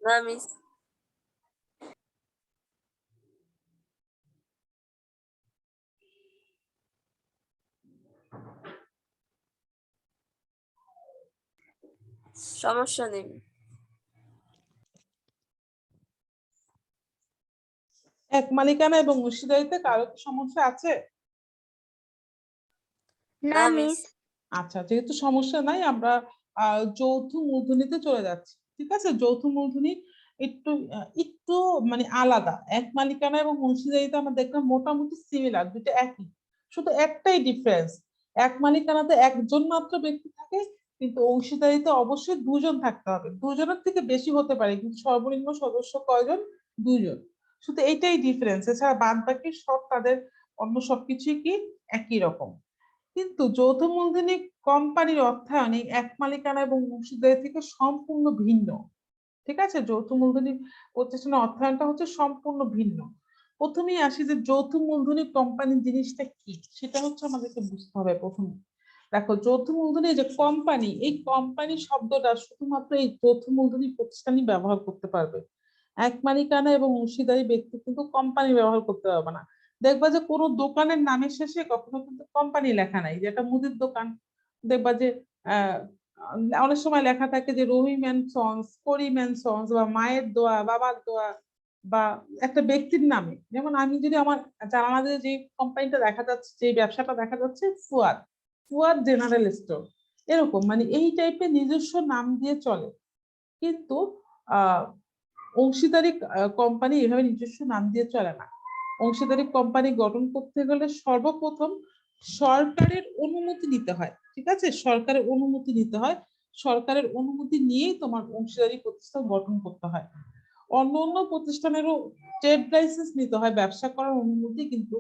না মিস। সমস্যা নেই। এক মালিকানা এবং অংশীদারিতে কারো কি সমস্যা আছে? না মিস। আচ্ছা, যেহেতু সমস্যা নাই আমরা যৌথ মূলধনীতে চলে যাচ্ছি। ঠিক আছে? যৌথ মূলধনী একটু মানে আলাদা। এক মালিকানা এবং অংশীদারিতে আমরা দেখলাম মোটামুটি সিমিলার, দুটো একই, শুধু একটাই ডিফারেন্স। এক মালিকানাতে একজন মাত্র ব্যক্তি থাকে, কিন্তু অংশীদারিতে অবশ্যই দুজন থাকতে হবে। দুজনের থেকে বেশি হতে পারে, কিন্তু সর্বনিম্ন সদস্য কয়জন? দুজন। শুধু এইটাই ডিফারেন্স, এছাড়া বাদ বাকি সব তাদের অন্য সবকিছুই কি একই রকম। কিন্তু যৌথ মূলধনী কোম্পানির অর্থায়নে এক মালিকানা এবং অংশীদারি থেকে সম্পূর্ণ ভিন্ন। ঠিক আছে? যৌথ মূলধনী প্রতিষ্ঠানের অর্থায়নটা হচ্ছে সম্পূর্ণ ভিন্ন। প্রথমেই আসি যে যৌথ মূলধনী কোম্পানি জিনিসটা কি, সেটা হচ্ছে আমাদেরকে বুঝতে হবে প্রথমে। দেখো, যৌথ মূলধনী যে কোম্পানি, এই কোম্পানি শব্দটা শুধুমাত্র এই যৌথ মূলধনী প্রতিষ্ঠানই ব্যবহার করতে পারবে। এক মালিকানা এবং অংশীদারি ব্যক্তি কিন্তু কোম্পানি ব্যবহার করতে পারবে না। দেখবা যে কোনো দোকানের নামের শেষে কখনো কিন্তু কোম্পানি লেখা নাই, যেটা মুদির দোকান। দেখবা যে আহ অনেক সময় লেখা থাকে যে Rahim and sons, Karim and sons, বা মায়ের দোয়া, বাবার দোয়া, বা একটা ব্যক্তির নামে। যেমন আমি যদি আমার জানালা যে কোম্পানিটা দেখা যাচ্ছে, যে ব্যবসাটা দেখা যাচ্ছে, ফুয়াদ, ফুয়াদ জেনারেল স্টোর, এরকম মানে এই টাইপের নিজস্ব নাম দিয়ে চলে। কিন্তু আহ অংশীদারি কোম্পানি এভাবে নিজস্ব নাম দিয়ে চলে না। অংশীদারি কোম্পানি গঠন করতে গেলে সর্বপ্রথম সরকারের অনুমতি নিতে হয়, ঠিক আছে? সরকারের অনুমতি নিতে হয়, সরকারের অনুমতি নিয়েই তোমার অংশীদারি প্রতিষ্ঠান গঠন করতে হয়। অন্য অন্য প্রতিষ্ঠানেরও ট্রেড লাইসেন্স নিতে হয়, ব্যবসা করার অনুমতি, কিন্তু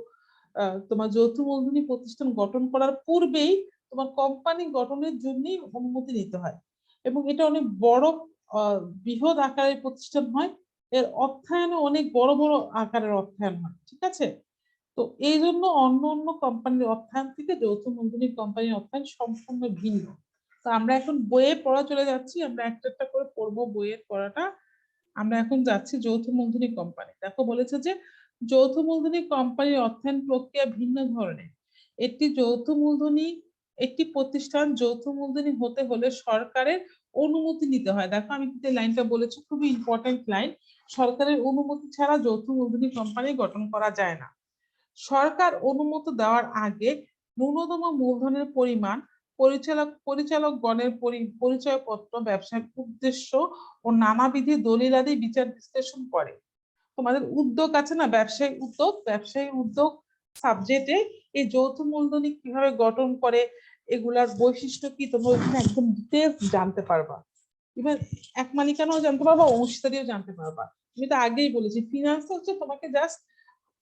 তোমার যৌথ মূলধনী প্রতিষ্ঠান গঠন করার পূর্বেই তোমার কোম্পানি গঠনের জন্য অনুমতি নিতে হয়, এবং এটা অনেক বড় বৃহৎ আকারের প্রতিষ্ঠান হয়, এর অর্থায়নে অনেক বড় বড় আকারের অর্থায়ন হয়, ঠিক আছে? তো এই জন্য অন্য অন্য কোম্পানির অর্থায়ন থেকে যৌথ মূলধনী কোম্পানির অর্থায়ন সম্পূর্ণ ভিন্ন। তো আমরা এখন বইয়ে পড়া চলে যাচ্ছি, আমরা একটা একটা করে পড়বো বইয়ের পড়াটা। আমরা এখন যাচ্ছি যৌথ মূলধনী কোম্পানি। দেখো বলেছে যে যৌথ মূলধনী কোম্পানির অর্থায়ন প্রক্রিয়া ভিন্ন ধরনের। একটি প্রতিষ্ঠান যৌথ মূলধনী হতে হলে সরকারের অনুমতি নিতে হয়। দেখো আমি কিন্তু লাইনটা বলেছি, খুবই ইম্পর্টেন্ট লাইন। সরকারের অনুমতি ছাড়া যৌথ মূলধনী কোম্পানি গঠন করা যায় না। সরকার অনুমতি দেওয়ার আগে ন্যূনতম মূলধনের পরিমাণ, পরিচালকগণের পরিচয়পত্র, ব্যবসার উদ্দেশ্য ও নানাবিধি দলিলাদি বিচার বিশ্লেষণ করে। তোমাদের উদ্যোগ আছে না, ব্যবসায়ী উদ্যোগ সাবজেক্টে এই যৌথ মূলধনী কিভাবে গঠন করে, এগুলার বৈশিষ্ট্য কি, তোমরা ওইখানে একদম ডিটেলস জানতে পারবা। এবার এক মালিকানাও জানতে পারবা, অংশীদারিও জানতে পারবা। আমি তো আগেই বলেছি, ফিনান্স হচ্ছে তোমাকে জাস্ট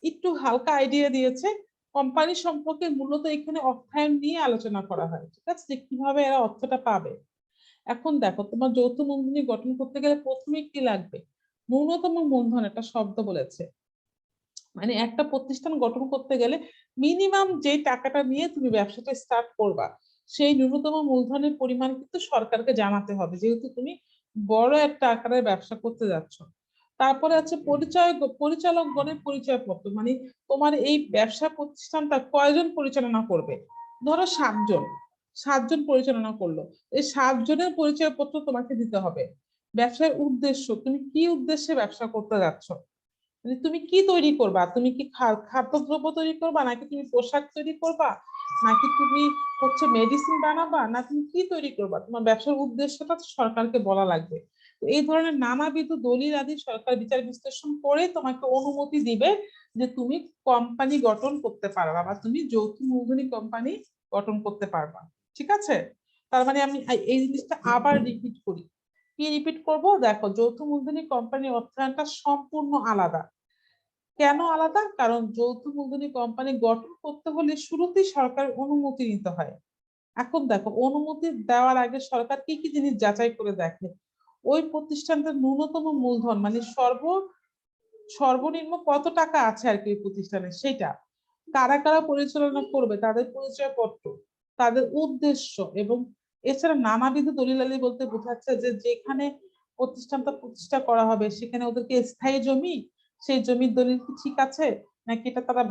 একটু হালকা আইডিয়া দিয়েছে কোম্পানি সম্পর্কে, মূলত এখানে অর্থায়ন নিয়ে আলোচনা করা হয়, ঠিক আছে, যে কিভাবে এরা অর্থটা পাবে। এখন দেখো তোমার যৌথ মূলধনী গঠন করতে গেলে প্রথমে কি লাগবে? ন্যূনতম মূলধন একটা শব্দ বলেছে, মানে একটা প্রতিষ্ঠান গঠন করতে গেলে মিনিমাম যে টাকাটা নিয়ে তুমি ব্যবসাটা স্টার্ট করবা, সেই ন্যূনতম মূলধনের পরিমাণ কিন্তু সরকারকে জানাতে হবে, যেহেতু তুমি বড় একটা আকারের ব্যবসা করতে যাচ্ছ। তারপরে আছে পরিচালকগণের পরিচয়পত্র, মানে তোমার এই ব্যবসা প্রতিষ্ঠানটা কয়জন পরিচালনা করবে। ধরো 7 জন পরিচালনা করলো, এই 7 জনের পরিচয়পত্র তোমাকে দিতে হবে। ব্যবসার উদ্দেশ্য, তুমি কি উদ্দেশ্যে ব্যবসা করতে যাচ্ছ, মানে তুমি কি তৈরি করবা, তুমি কি খাদ্যদ্রব্য তৈরি করবা, নাকি তুমি পোশাক তৈরি করবা, নাকি তুমি হচ্ছে মেডিসিন বানাবা, না তুমি কি তৈরি করবা, তোমার ব্যবসার উদ্দেশ্যটা সরকারকে বলা লাগবে। তো এই ধরনের নানাবিধ দলিল আদি সরকার বিচার বিশ্লেষণ করে তোমাকে অনুমতি দিবে যে তুমি কোম্পানি গঠন করতে পারবা, বা তুমি যৌথ মূলধনী কোম্পানি গঠন করতে পারবা, ঠিক আছে? তার মানে আমি এই জিনিসটা আবার রিপিট করি। কি রিপিট করব? দেখো, যৌথ মূলধনী কোম্পানির অর্থায়নটা সম্পূর্ণ আলাদা। কেন আলাদা? কারণ যৌথ মূলধনী কোম্পানি গঠন করতে হলে শুরুতেই সরকারের অনুমতি নিতে হয়। এখন দেখো, অনুমতি দেওয়ার আগে সরকার কি কি জিনিস যাচাই করে দেখে? ওই প্রতিষ্ঠানটার ন্যূনতম মূলধন, মানে সর্বনিম্ন কত টাকা আছে আর কি প্রতিষ্ঠানে, সেটা, কারা কারা পরিচালনা করবে, তাদের পরিচয়পত্র, তাদের উদ্দেশ্য, এবং এছাড়া নানাবিধ দলিলালি বলতে বোঝাচ্ছে যে যেখানে প্রতিষ্ঠানটা প্রতিষ্ঠা করা হবে সেখানে ওদেরকে স্থায়ী জমি, সেই জমির দলিল কি ঠিক আছে, নাকি এটা তারা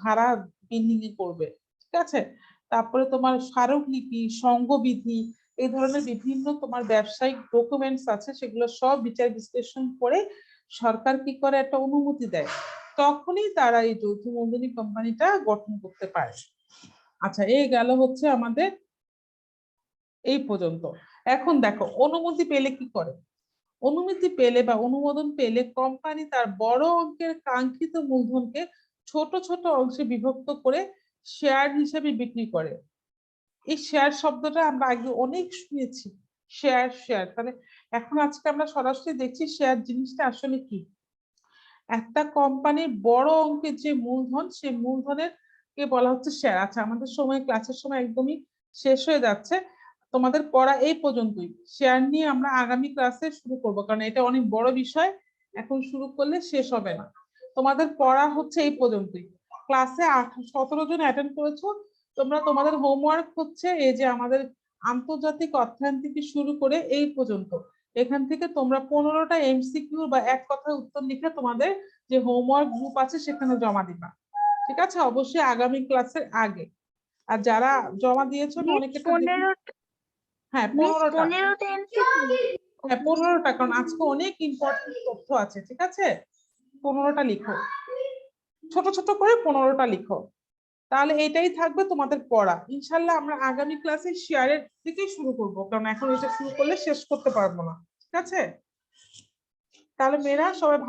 ভাড়া বিল্ডিং এ করবে, ঠিক আছে? তারপরে তোমার স্মারকলিপি, সংঘবিধি, এই ধরনের বিভিন্ন তোমার ব্যবসায়িক ডকুমেন্টস আছে, সেগুলো সব বিচার বিশ্লেষণ করে সরকার কি করে, একটা অনুমতি দেয়, তখনই তারা এই যৌথ মূলধনী কোম্পানিটা গঠন করতে পারে। আচ্ছা, এই গেল হচ্ছে আমাদের এই পর্যন্ত। এখন দেখো, অনুমতি পেলে কি করে? অনুমতি পেলে বা অনুমোদন পেলে কোম্পানি তার বড় অঙ্কের কাঙ্ক্ষিত মূলধনকে ছোট ছোট অংশে বিভক্ত করে শেয়ার হিসেবে বিক্রি করে। এই শেয়ার শব্দটা আমরা আগে অনেক শুনেছি, শেয়ার, তাহলে এখন আজকে আমরা সরাসরি দেখছি শেয়ার জিনিসটা আসলে কি। একটা কোম্পানির বড় অঙ্কের যে মূলধন, সেই মূলধনের কে বলা হচ্ছে শেয়ার। আচ্ছা, আমাদের ক্লাসের সময় একদমই শেষ হয়ে যাচ্ছে, তোমাদের পড়া এই পর্যন্তই। শেয়ার নিয়ে আমরা আগামী ক্লাসে শুরু করব, কারণ এটা অনেক বড় বিষয়, এখন শুরু করলে শেষ হবে না। তোমাদের পড়া হচ্ছে এই পর্যন্তই। ক্লাসে 17 জন অ্যাটেন্ড করেছো তোমরা। তোমাদের হোমওয়ার্ক হচ্ছে এই যে আমাদের আন্তর্জাতিক অর্থায়ন থেকে শুরু করে এই পর্যন্ত, এখান থেকে তোমরা 15টা এমসিকিউ বা এক কথায় উত্তর লিখে তোমাদের যে হোমওয়ার্ক গ্রুপ আছে সেখানে জমা দিবা, ঠিক আছে? অবশ্যই আগামী ক্লাসের আগে। আর যারা জমা দিয়েছো না, অনেকে হ্যাঁ 15টা, হ্যাঁ 15টা, কারণ আজকে অনেক ইম্পর্টেন্ট তথ্য আছে, ঠিক আছে? 15টা লিখো, ছোট ছোট করে 15টা লিখো, তাহলে এটাই থাকবে তোমাদের পড়া। ইনশাল্লাহ আমরা আগামী ক্লাসে শেয়ারের থেকেই শুরু করব, কারণ এখন এটা শুরু করলে শেষ করতে পারবো না, ঠিক আছে? তাহলে মেয়েরা সবাই ভালো